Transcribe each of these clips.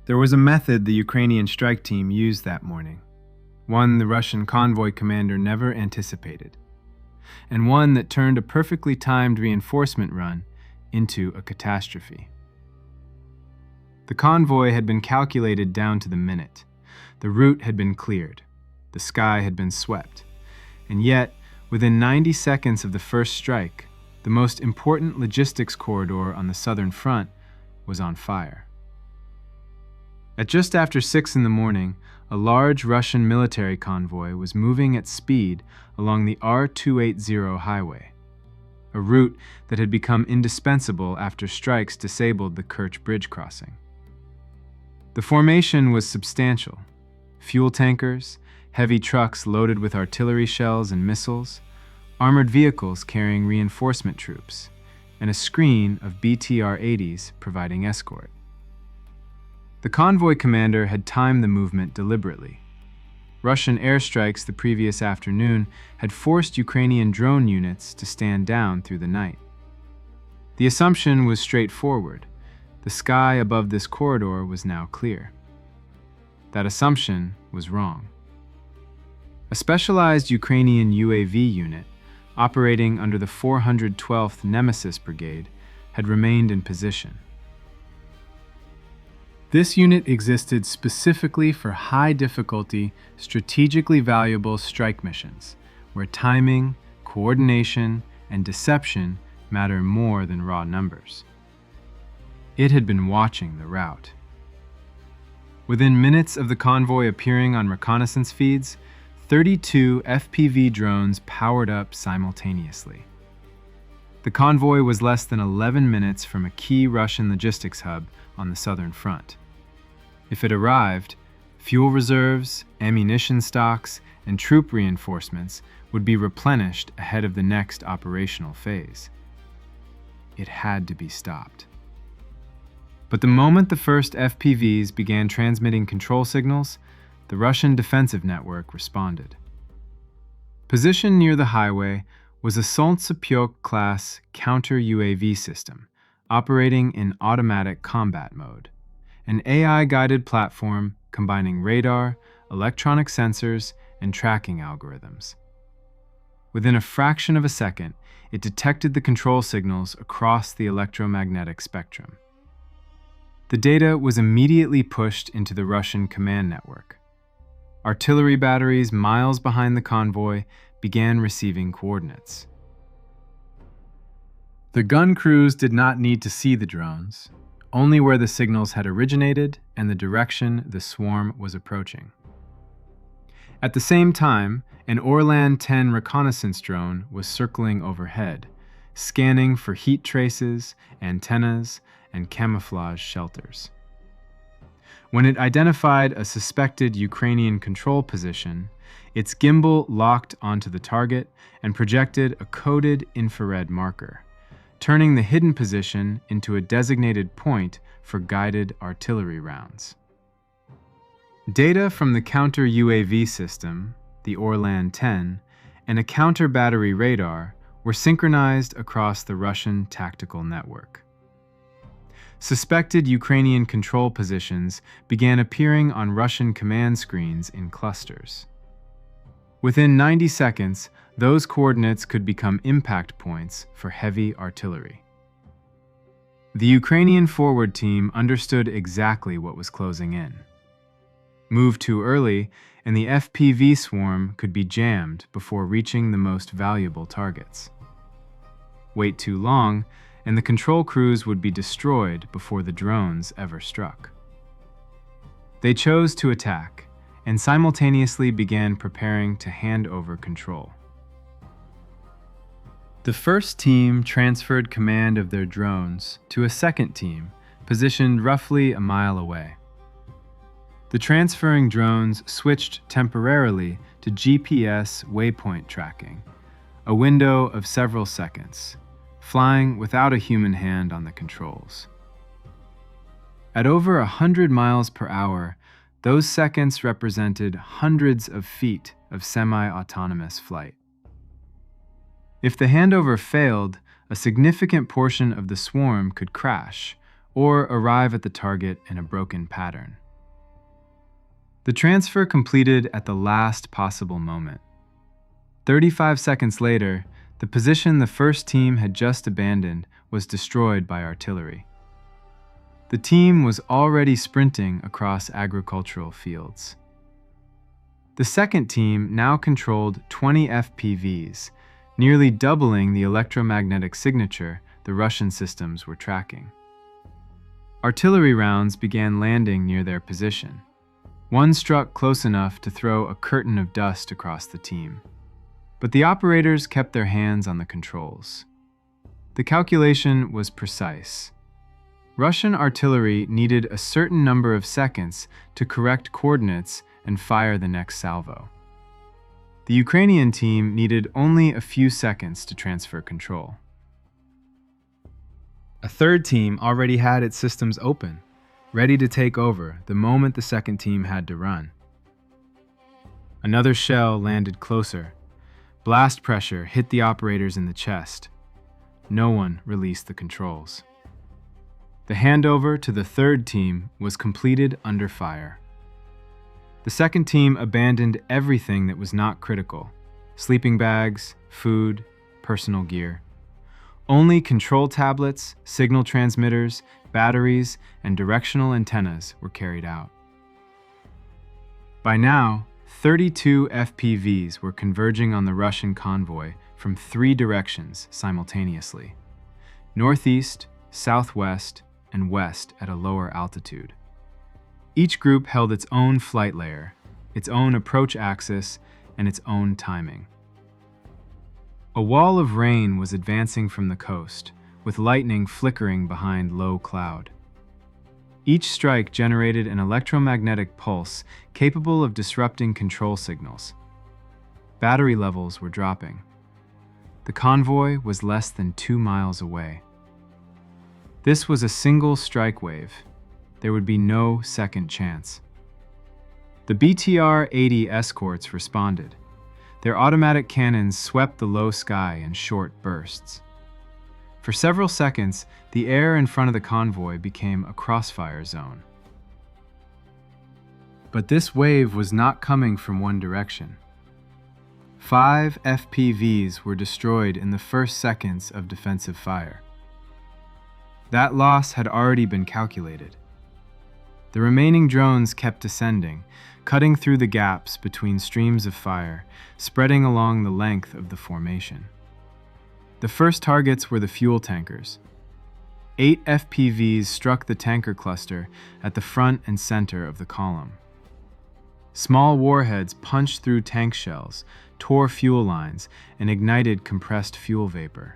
There was a method the Ukrainian strike team used that morning, one the Russian convoy commander never anticipated, and one that turned a perfectly timed reinforcement run into a catastrophe. The convoy had been calculated down to the minute. The route had been cleared. The sky had been swept. And yet, within 90 seconds of the first strike, the most important logistics corridor on the southern front was on fire. At just after 6 in the morning, a large Russian military convoy was moving at speed along the R-280 highway, a route that had become indispensable after strikes disabled the Kerch Bridge crossing. The formation was substantial: fuel tankers, heavy trucks loaded with artillery shells and missiles, armored vehicles carrying reinforcement troops, and a screen of BTR-80s providing escort. The convoy commander had timed the movement deliberately. Russian airstrikes the previous afternoon had forced Ukrainian drone units to stand down through the night. The assumption was straightforward: the sky above this corridor was now clear. That assumption was wrong. A specialized Ukrainian UAV unit, operating under the 412th Nemesis Brigade, had remained in position. This unit existed specifically for high-difficulty, strategically valuable strike missions, where timing, coordination, and deception matter more than raw numbers. It had been watching the route. Within minutes of the convoy appearing on reconnaissance feeds, 32 FPV drones powered up simultaneously. The convoy was less than 11 minutes from a key Russian logistics hub on the southern front. If it arrived, fuel reserves, ammunition stocks, and troop reinforcements would be replenished ahead of the next operational phase. It had to be stopped. But the moment the first FPVs began transmitting control signals, the Russian defensive network responded. Positioned near the highway was a Solntsev-class counter-UAV system, operating in automatic combat mode, an AI-guided platform combining radar, electronic sensors, and tracking algorithms. Within a fraction of a second, it detected the control signals across the electromagnetic spectrum. The data was immediately pushed into the Russian command network. Artillery batteries miles behind the convoy began receiving coordinates. The gun crews did not need to see the drones, only where the signals had originated and the direction the swarm was approaching. At the same time, an Orlan-10 reconnaissance drone was circling overhead, scanning for heat traces, antennas, and camouflage shelters. When it identified a suspected Ukrainian control position, its gimbal locked onto the target and projected a coded infrared marker, turning the hidden position into a designated point for guided artillery rounds. Data from the counter-UAV system, the Orlan-10, and a counter-battery radar were synchronized across the Russian tactical network. Suspected Ukrainian control positions began appearing on Russian command screens in clusters. Within 90 seconds, those coordinates could become impact points for heavy artillery. The Ukrainian forward team understood exactly what was closing in. Move too early, and the FPV swarm could be jammed before reaching the most valuable targets. Wait too long, and the control crews would be destroyed before the drones ever struck. They chose to attack, and simultaneously began preparing to hand over control. The first team transferred command of their drones to a second team, positioned roughly a mile away. The transferring drones switched temporarily to GPS waypoint tracking, a window of several seconds, flying without a human hand on the controls. At over 100 miles per hour, those seconds represented hundreds of feet of semi-autonomous flight. If the handover failed, a significant portion of the swarm could crash, or arrive at the target in a broken pattern. The transfer completed at the last possible moment. 35 seconds later, the position the first team had just abandoned was destroyed by artillery. The team was already sprinting across agricultural fields. The second team now controlled 20 FPVs, nearly doubling the electromagnetic signature the Russian systems were tracking. Artillery rounds began landing near their position. One struck close enough to throw a curtain of dust across the team. But the operators kept their hands on the controls. The calculation was precise. Russian artillery needed a certain number of seconds to correct coordinates and fire the next salvo. The Ukrainian team needed only a few seconds to transfer control. A third team already had its systems open, ready to take over the moment the second team had to run. Another shell landed closer. Blast pressure hit the operators in the chest. No one released the controls. The handover to the third team was completed under fire. The second team abandoned everything that was not critical: sleeping bags, food, personal gear. Only control tablets, signal transmitters, batteries, and directional antennas were carried out. By now, 32 FPVs were converging on the Russian convoy from 3 directions simultaneously: northeast, southwest, and west at a lower altitude. Each group held its own flight layer, its own approach axis, and its own timing. A wall of rain was advancing from the coast, with lightning flickering behind low cloud. Each strike generated an electromagnetic pulse capable of disrupting control signals. Battery levels were dropping. The convoy was less than 2 miles away. This was a single strike wave. There would be no second chance. The BTR-80 escorts responded. Their automatic cannons swept the low sky in short bursts. For several seconds, the air in front of the convoy became a crossfire zone. But this wave was not coming from one direction. 5 FPVs were destroyed in the first seconds of defensive fire. That loss had already been calculated. The remaining drones kept descending, cutting through the gaps between streams of fire, spreading along the length of the formation. The first targets were the fuel tankers. 8 FPVs struck the tanker cluster at the front and center of the column. Small warheads punched through tank shells, tore fuel lines, and ignited compressed fuel vapor.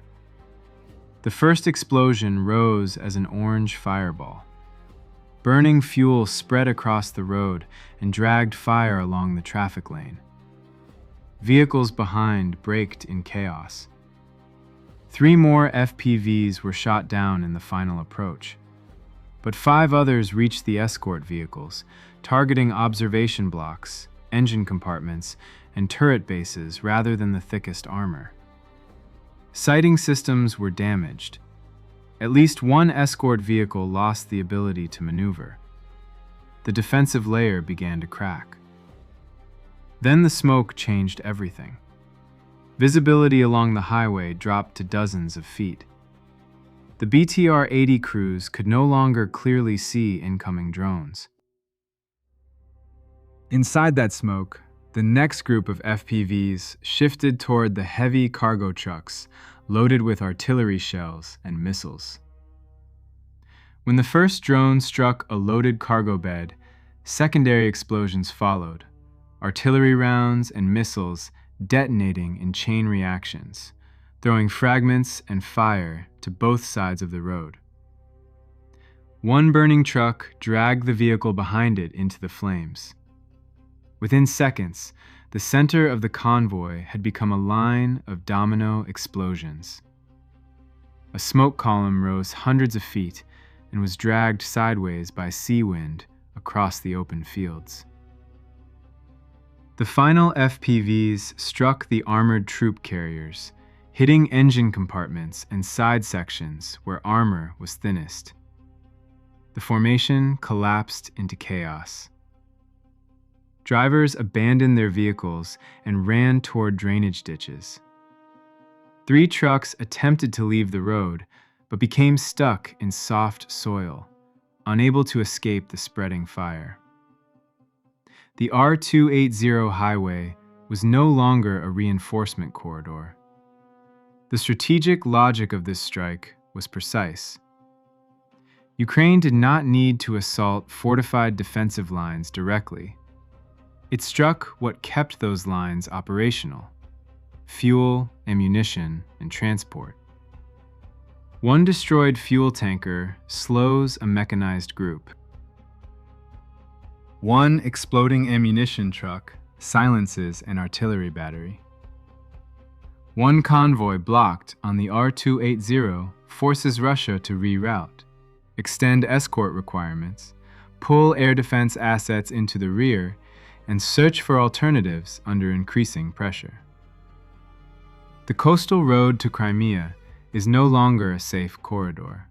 The first explosion rose as an orange fireball. Burning fuel spread across the road and dragged fire along the traffic lane. Vehicles behind braked in chaos. 3 more FPVs were shot down in the final approach, but 5 others reached the escort vehicles, targeting observation blocks, engine compartments, and turret bases rather than the thickest armor. Sighting systems were damaged. At least 1 escort vehicle lost the ability to maneuver. The defensive layer began to crack. Then the smoke changed everything. Visibility along the highway dropped to dozens of feet. The BTR-80 crews could no longer clearly see incoming drones. Inside that smoke, the next group of FPVs shifted toward the heavy cargo trucks loaded with artillery shells and missiles. When the first drone struck a loaded cargo bed, secondary explosions followed, artillery rounds and missiles detonating in chain reactions, throwing fragments and fire to both sides of the road. One burning truck dragged the vehicle behind it into the flames. Within seconds, the center of the convoy had become a line of domino explosions. A smoke column rose hundreds of feet and was dragged sideways by sea wind across the open fields. The final FPVs struck the armored troop carriers, hitting engine compartments and side sections where armor was thinnest. the formation collapsed into chaos. Drivers abandoned their vehicles and ran toward drainage ditches. 3 trucks attempted to leave the road, but became stuck in soft soil, unable to escape the spreading fire. The R280 highway was no longer a reinforcement corridor. The strategic logic of this strike was precise. Ukraine did not need to assault fortified defensive lines directly. It struck what kept those lines operational: fuel, ammunition, and transport. One destroyed fuel tanker slows a mechanized group. One exploding ammunition truck silences an artillery battery. One convoy blocked on the R280 forces Russia to reroute, extend escort requirements, pull air defense assets into the rear, and search for alternatives under increasing pressure. The coastal road to Crimea is no longer a safe corridor.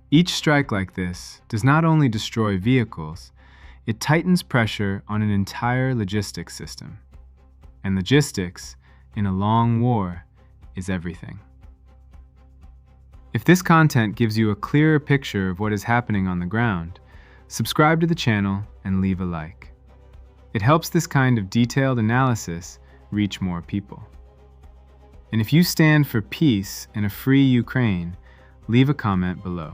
Each strike like this does not only destroy vehicles, it tightens pressure on an entire logistics system. And logistics, in a long war, is everything. If this content gives you a clearer picture of what is happening on the ground, subscribe to the channel and leave a like. It helps this kind of detailed analysis reach more people. And if you stand for peace and a free Ukraine, leave a comment below.